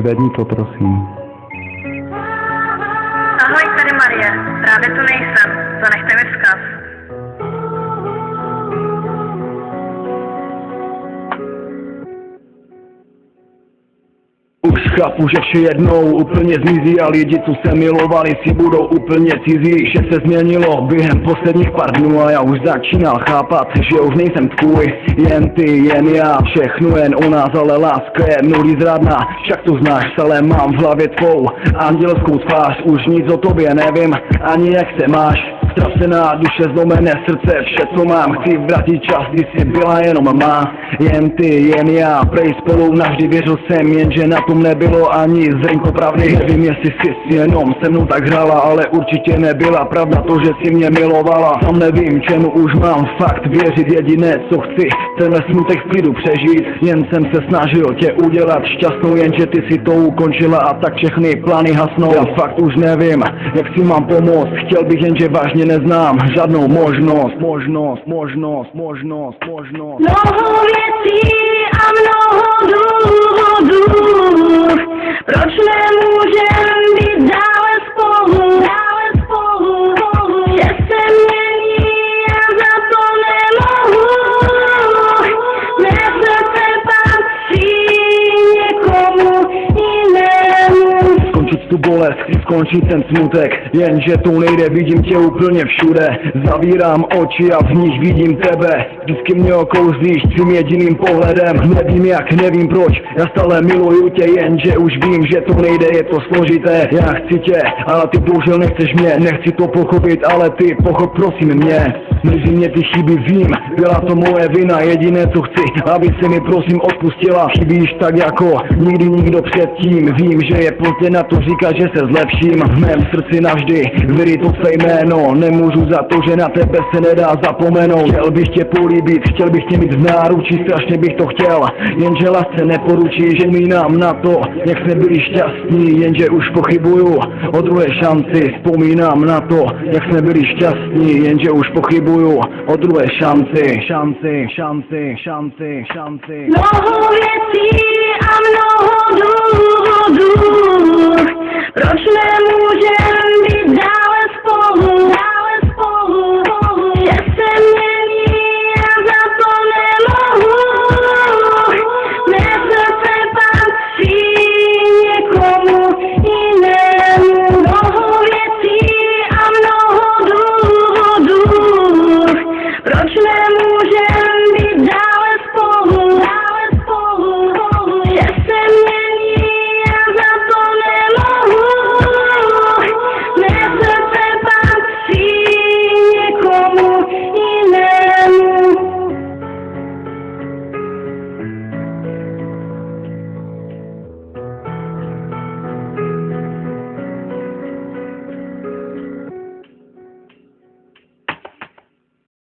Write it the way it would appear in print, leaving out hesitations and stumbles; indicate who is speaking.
Speaker 1: Zvedni to, prosím.
Speaker 2: Ahoj, tady Marie. Právě tu nejsem. Zanechte mi vzkaz.
Speaker 3: Už chápu, že vše jednou úplně zmizí a lidi, co se milovali, si budou úplně cizí. Vše se změnilo během posledních pár dnů a já už začínal chápat, že už nejsem tvůj. Jen ty, jen já, všechno jen o nás, ale láska je nudy zradná. Však to znáš, ale mám v hlavě tvou andělskou tvář. Už nic o tobě nevím, ani jak se máš. Ztracená duše, zlomené srdce, vše co mám. Chci vrátit čas, kdy jsi byla jenom má. Jen ty, jen já, prej spolu navždy věřil jsem, jenže na tom nebylo ani zrnko pravdy. Nevím, jestli jsi jenom se mnou tak hrála, ale určitě nebyla pravda to, že si mě milovala. Sam nevím, čemu už mám fakt věřit, jediné co chci, tenhle smutek v klidu přežít. Jen jsem se snažil tě udělat šťastnou, jenže ty si to ukončila a tak všechny plány hasnou. Já fakt už nevím, jak si mám pomoct, chtěl bych, jenže vážně neznám žádnou možnost.
Speaker 4: Mnoho věcí a mnoho důvodů, proč nemůžem být dále spolu, že se mění a za to nemohu, mé srdce patří někomu jinému.
Speaker 3: Skončit tu bolest, chci skončit ten smutek, jenže to nejde, vidím tě úplně všude. Zavírám oči a v nich vidím tebe, vždycky mě okouzlíš tvým jediným pohledem. Nevím jak, nevím proč, já stále miluju tě, jenže už vím, že to nejde, je to složité. Já chci tě, ale ty bohužel nechceš mě, nechci to pochopit, ale ty pochop prosím mě. Mrzí mě ty chyby, vím, byla to moje vina, jediné co chci, aby se mi prosím odpustila. Chybíš tak jako nikdy nikdo předtím, vím, že je pozdě na to říkat, že se zlepším. V mém srdci navždy vyry to tvé jméno, nemůžu za to, že na tebe se nedá zapomenout. Chtěl bych tě políbit, chtěl bych tě mít v náručí, strašně bych to chtěl, jenže lásce neporučí, že vzpomínám na to, jak jsme byli šťastní, jenže už pochybuju o druhé šanci. Vzpomínám na to, jak jsme byli šťastní, jenže už pochybuju o druhé šanci.
Speaker 4: Mnoho věcí a mnoho důvodů,